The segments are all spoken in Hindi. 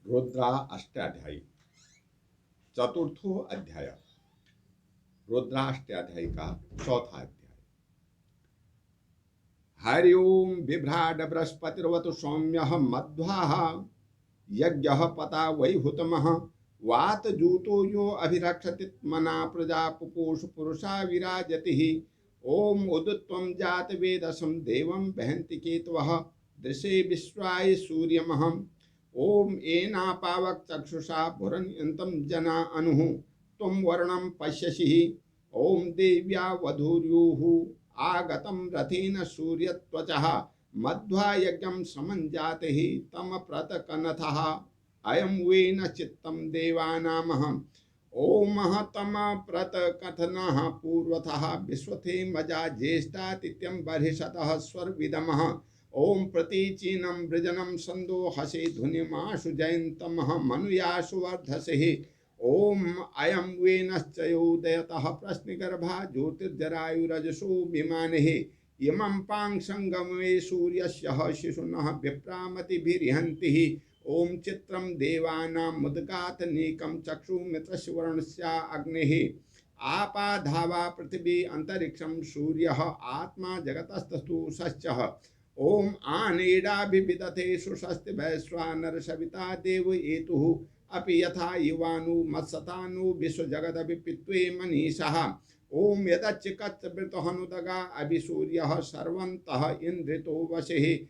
रुद्रा अष्टाध्यायी चतुर्थो अध्याय। रुद्राष्टाध्यायी का चौथा अध्याय। हरि ओम बिभ्राट बृहस्पतिर्वतु सौम्यः मध्वाः यज्ञः पता वैहुतमः वात जूतो यो अभिरक्षति मना प्रजा पुपूष पुरुषा विराजतिः। ओम उदुत्वं जात वेदसं देवं बहन्ति केतवः दृशे विश्वाय सूर्यमहम्। ओम एना पावक चक्षुषा भुरन्यन्तं जना अनुः त्वं वर्णं पश्यसि। ओम देव्या वधूर्युः आगतं रथेन सूर्यत्वचः मध्वा यज्ञं समञ्जाते तम प्रतकनथः अयं वेन चित्तं देवानामहम्। ओम तम प्रतकथनः पूर्वतः विश्वथे मजा ज्येष्ठातिथ्यं बर्हिषतः स्वर्विदमः। ओम प्रतीचीनं वृजनं संदोहसे धुनिमाशु जयन्तमः मनुयाशु वर्धसे। ओम अयं वेनश्चयोदयतः प्रश्निगर्भा ज्योतिर्जरायुरजसो विमानेः इमं पांसंगमे सूर्यस्य शिशुनः विप्रामतिभिर्हन्तिः। ओम चित्रं देवानां मुदगातनीकं चक्षुमित्रस्वर्णस्या अग्निः आपाधावा पृथिवी अंतरिक्षं सूर्यः आत्मा जगतस्तस्तु सश्चः। ओम आनेडाभिविदथे सुषस्ति वैश्वानर सविता देव एतुः अपि यथा युवानु मत्सतानु विश्वजगदभिपित्वे मनीषः। ओम यदच्चिकच्चवृतहनुदगा अभिसूर्यः सर्वन्तः इन्द्रितो वशिः।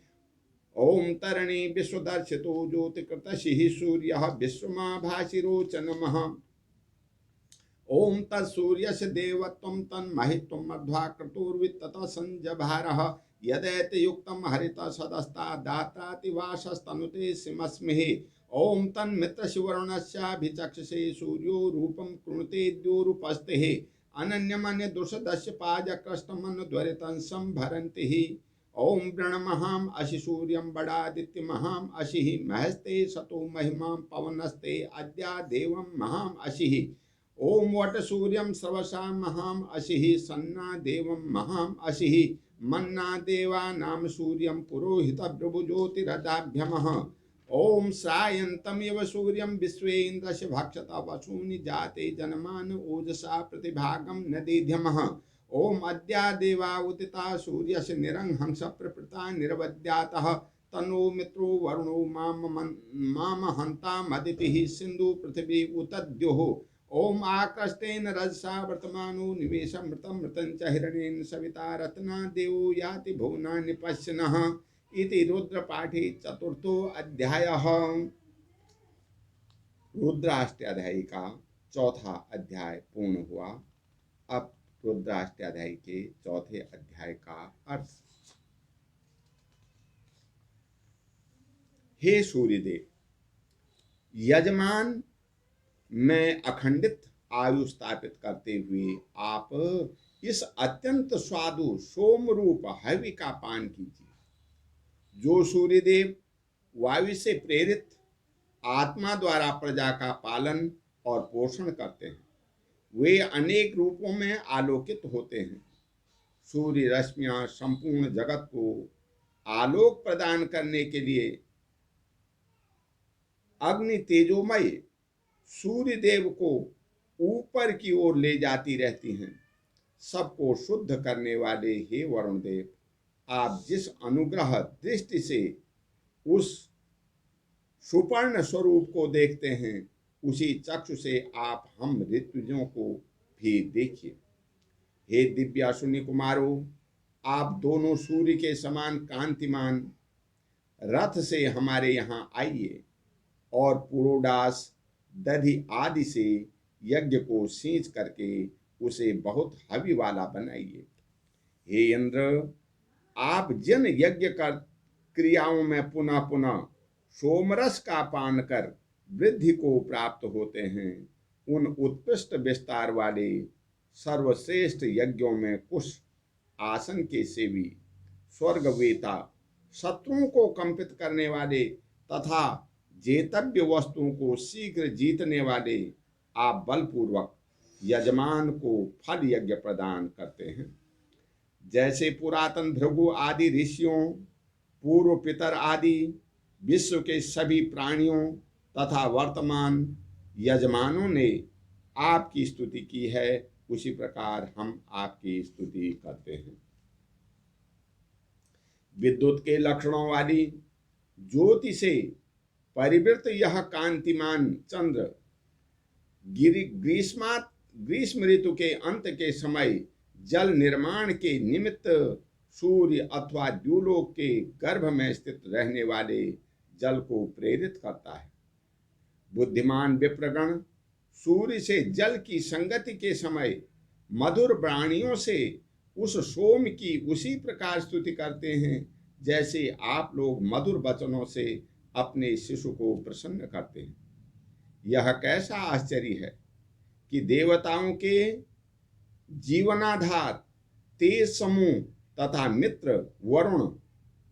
ओम तरणी विश्वदर्शितो ज्योतिकृतशिः सूर्यः विश्वमाभासिरोचनमः। ओम तत्सूर्यस्य देवत्वं तन्महित्वं मध्वा क्रतुर्वित्ततः संजभारः यदैते युक्तं हरित सदस्ता दात्रातिवासस्तनुते सिमस्मिः। ओम तन्मित्रशिवर्णस्याभिचक्षसे सूर्यो रूपं कृणुते द्योरुपस्थिः अनन्यमन्य दुषदस्य पाजकृष्टमनुध्वरितं संभरन्तिः। ओम वृणमहाम् अशि सूर्यं बडादित्यमहाम् अशिः महस्ते सतो महिमां पवनस्ते अद्या देवं महाम् अशिः। ओम वट सूर्यं सर्वसा महाम् अशिः सन्ना देवं महाम् अशिः मन्ना देवानां सूर्यं पुरोहित प्रभुज्योतिरदाभ्यमः। ओम सायन्तमिव सूर्यं विश्वेन्द्रस्य भक्षता वसूनि जाते जनमान ओजसा प्रतिभागं नदीध्यमः। ओम अद्या देवा उदिता सूर्यस्य निरंहंस प्रपृता निरवद्यातः तनो मित्रो वरुणो माम हन्तामदितिः सिन्धु पृथिवी उतद्योः। ओम आकृष्टेन रजसा वर्तमानो निवेशमृतं मृतं च हिरण्येन सविता रत्ना देवो याति भुवनानि पश्यनः। इति रुद्रपाठे चतुर्थो अध्यायः। रुद्राष्टाध्यायी का चौथा अध्याय पूर्ण हुआ। अब रुद्राष्टाध्यायी के चौथे अध्याय का अर्थ। हे सूर्यदेव, यजमान में अखंडित आयु स्थापित करते हुए आप इस अत्यंत स्वादु सोम रूप हवि का पान कीजिए। जो सूर्यदेव वायु से प्रेरित आत्मा द्वारा प्रजा का पालन और पोषण करते हैं, वे अनेक रूपों में आलोकित होते हैं। सूर्य रश्मियां संपूर्ण जगत को आलोक प्रदान करने के लिए अग्नि तेजोमय सूर्य देव को ऊपर की ओर ले जाती रहती हैं। सबको शुद्ध करने वाले हे वरुण देव, आप जिस अनुग्रह दृष्टि से उस सुपर्ण स्वरूप को देखते हैं, उसी चक्षु से आप हम ऋतुजों को भी देखिए। हे दिव्यासुनी कुमारों, आप दोनों सूर्य के समान कांतिमान रथ से हमारे यहाँ आइए और पुरोडास दधि आदि से यज्ञ को सींच करके उसे बहुत हवि वाला बनाइए। हे इंद्र, आप जिन यज्ञ कर क्रियाओं में पुनः पुनः सोमरस का पान कर वृद्धि को प्राप्त होते हैं, उन उत्कृष्ट विस्तार वाले सर्वश्रेष्ठ यज्ञों में कुश आसन के सेवी स्वर्गवेता शत्रुओं को कंपित करने वाले तथा जेतव्य वस्तुओं को शीघ्र जीतने वाले आप बलपूर्वक यजमान को फल यज्ञ प्रदान करते हैं। जैसे पुरातन भृगु आदि ऋषियों, पूर्व पितर आदि विश्व के सभी प्राणियों तथा वर्तमान यजमानों ने आपकी स्तुति की है, उसी प्रकार हम आपकी स्तुति करते हैं। विद्युत के लक्षणों वाली ज्योति से परिवृत यह कांतिमान चंद्र ग्रीष्म ऋतु के अंत के समय जल निर्माण के निमित्त सूर्य अथवा द्युलोक के गर्भ में स्थित रहने वाले जल को प्रेरित करता है। बुद्धिमान विप्रगण सूर्य से जल की संगति के समय मधुर वाणियों से उस सोम की उसी प्रकार स्तुति करते हैं जैसे आप लोग मधुर वचनों से अपने शिशु को प्रसन्न करते हैं। यह कैसा आश्चर्य है कि देवताओं के जीवनाधार तेज समूह तथा मित्र वरुण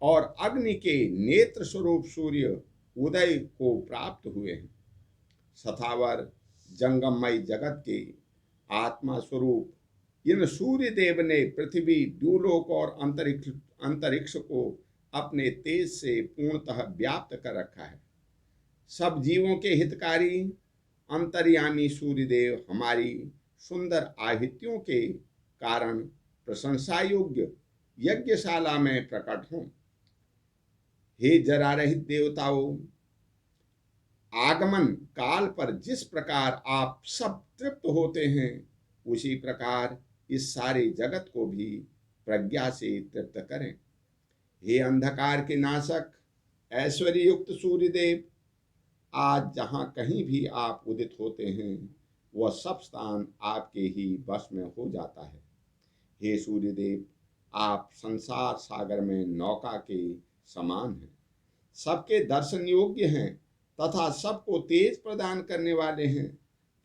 और अग्नि के नेत्र स्वरूप सूर्य उदय को प्राप्त हुए हैं। सथावर जंगममय जगत के आत्मा स्वरूप इन सूर्य देव ने पृथ्वी द्युलोक और अंतरिक्ष को अपने तेज से पूर्णतः व्याप्त कर रखा है। सब जीवों के हितकारी अंतर्यामी सूर्यदेव हमारी सुंदर आहुतियों के कारण प्रशंसा योग्य यज्ञशाला में प्रकट हों। हे जरा रहित देवताओं, आगमन काल पर जिस प्रकार आप सब तृप्त होते हैं, उसी प्रकार इस सारे जगत को भी प्रज्ञा से तृप्त करें। हे अंधकार के नाशक ऐश्वर्य युक्त सूर्यदेव, आज जहाँ कहीं भी आप उदित होते हैं, वह सब स्थान आपके ही वश में हो जाता है। हे सूर्यदेव, आप संसार सागर में नौका के समान हैं, सबके दर्शन योग्य हैं तथा सबको तेज प्रदान करने वाले हैं।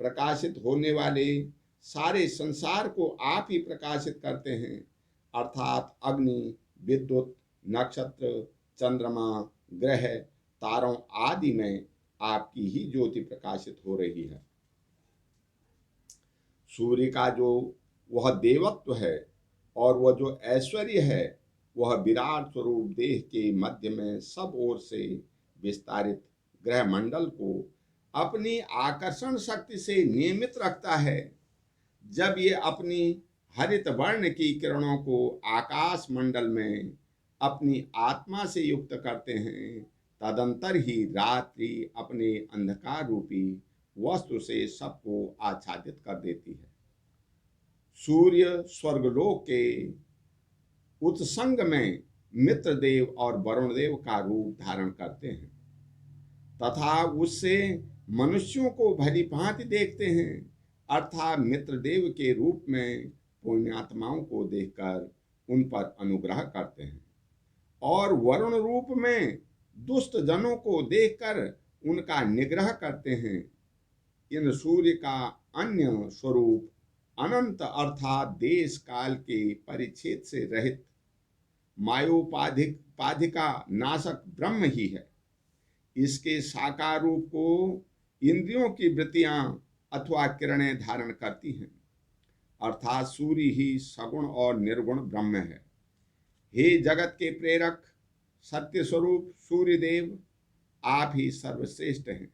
प्रकाशित होने वाले सारे संसार को आप ही प्रकाशित करते हैं, अर्थात अग्नि, विद्युत, नक्षत्र, चंद्रमा, ग्रह, तारों आदि में आपकी ही ज्योति प्रकाशित हो रही है। सूर्य का जो वह देवत्व है और वह जो ऐश्वर्य है, वह विराट स्वरूप देह के मध्य में सब ओर से विस्तारित ग्रह मंडल को अपनी आकर्षण शक्ति से नियमित रखता है। जब ये अपनी हरित वर्ण की किरणों को आकाश मंडल में अपनी आत्मा से युक्त करते हैं, तदंतर ही रात्रि अपने अंधकार रूपी वस्तु से सबको आच्छादित कर देती है। सूर्य स्वर्गलोक के उत्संग में मित्रदेव और वरुण देव का रूप धारण करते हैं तथा उससे मनुष्यों को भली भांति देखते हैं, अर्थात मित्रदेव के रूप में पुण्यात्माओं को देखकर उन पर अनुग्रह करते हैं और वरुण रूप में दुष्ट जनों को देखकर उनका निग्रह करते हैं। इन सूर्य का अन्य स्वरूप अनंत अर्थात देश काल के परिच्छेद से रहित मायोपाधिका नाशक ब्रह्म ही है। इसके साकार रूप को इंद्रियों की वृत्तियां अथवा किरणें धारण करती हैं, अर्थात सूर्य ही सगुण और निर्गुण ब्रह्म है। हे जगत के प्रेरक सत्य स्वरूप सूर्यदेव, आप ही सर्वश्रेष्ठ हैं।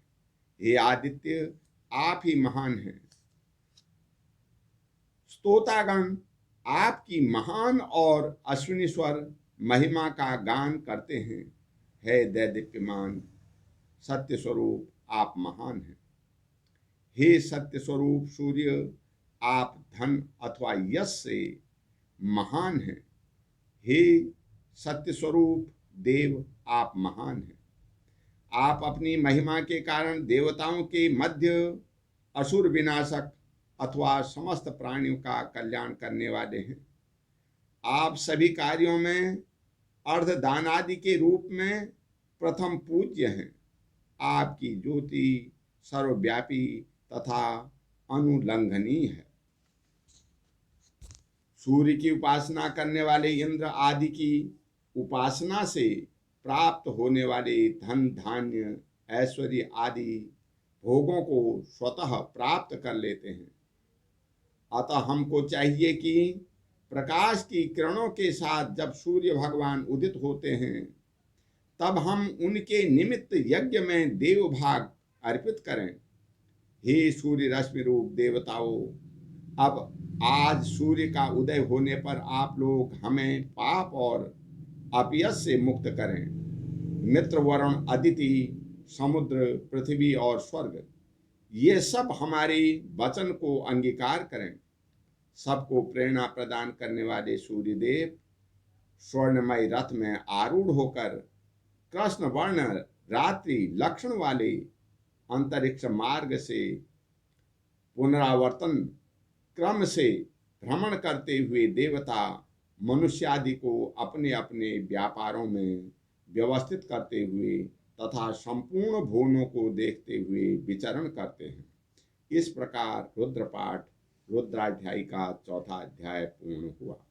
हे आदित्य, आप ही महान हैं। स्तोतागण आपकी महान और अश्विनी स्वर महिमा का गान करते हैं। हे दैदीप्यमान सत्य स्वरूप, आप महान हैं। हे सत्य स्वरूप सूर्य, आप धन अथवा यश से महान हैं। हे सत्य स्वरूप देव, आप महान हैं। आप अपनी महिमा के कारण देवताओं के मध्य असुर विनाशक अथवा समस्त प्राणियों का कल्याण करने वाले हैं। आप सभी कार्यों में अर्धदान आदि के रूप में प्रथम पूज्य हैं। आपकी ज्योति सर्वव्यापी तथा अनुलंघनीय है। सूर्य की उपासना करने वाले इंद्र आदि की उपासना से प्राप्त होने वाले धन, धान्य, ऐश्वर्य आदि भोगों को स्वतः प्राप्त कर लेते हैं। अतः हमको चाहिए कि प्रकाश की किरणों के साथ जब सूर्य भगवान उदित होते हैं, तब हम उनके निमित्त यज्ञ में देव भाग अर्पित करें। हे सूर्य रश्मि रूप देवताओं, अब आज सूर्य का उदय होने पर आप लोग हमें पाप और अपयश से मुक्त करें। मित्र, वरुण, अदिति, समुद्र, पृथ्वी और स्वर्ग, ये सब हमारी वचन को अंगीकार करें। सबको प्रेरणा प्रदान करने वाले सूर्यदेव स्वर्णमय रथ में आरूढ़ होकर कृष्ण वर्ण रात्रि लक्षण वाले अंतरिक्ष मार्ग से पुनरावर्तन क्रम से भ्रमण करते हुए देवता मनुष्यादि को अपने अपने व्यापारों में व्यवस्थित करते हुए तथा संपूर्ण भुवनों को देखते हुए विचरण करते हैं। इस प्रकार रुद्रपाठ रुद्राध्याय का 4था अध्याय पूर्ण हुआ।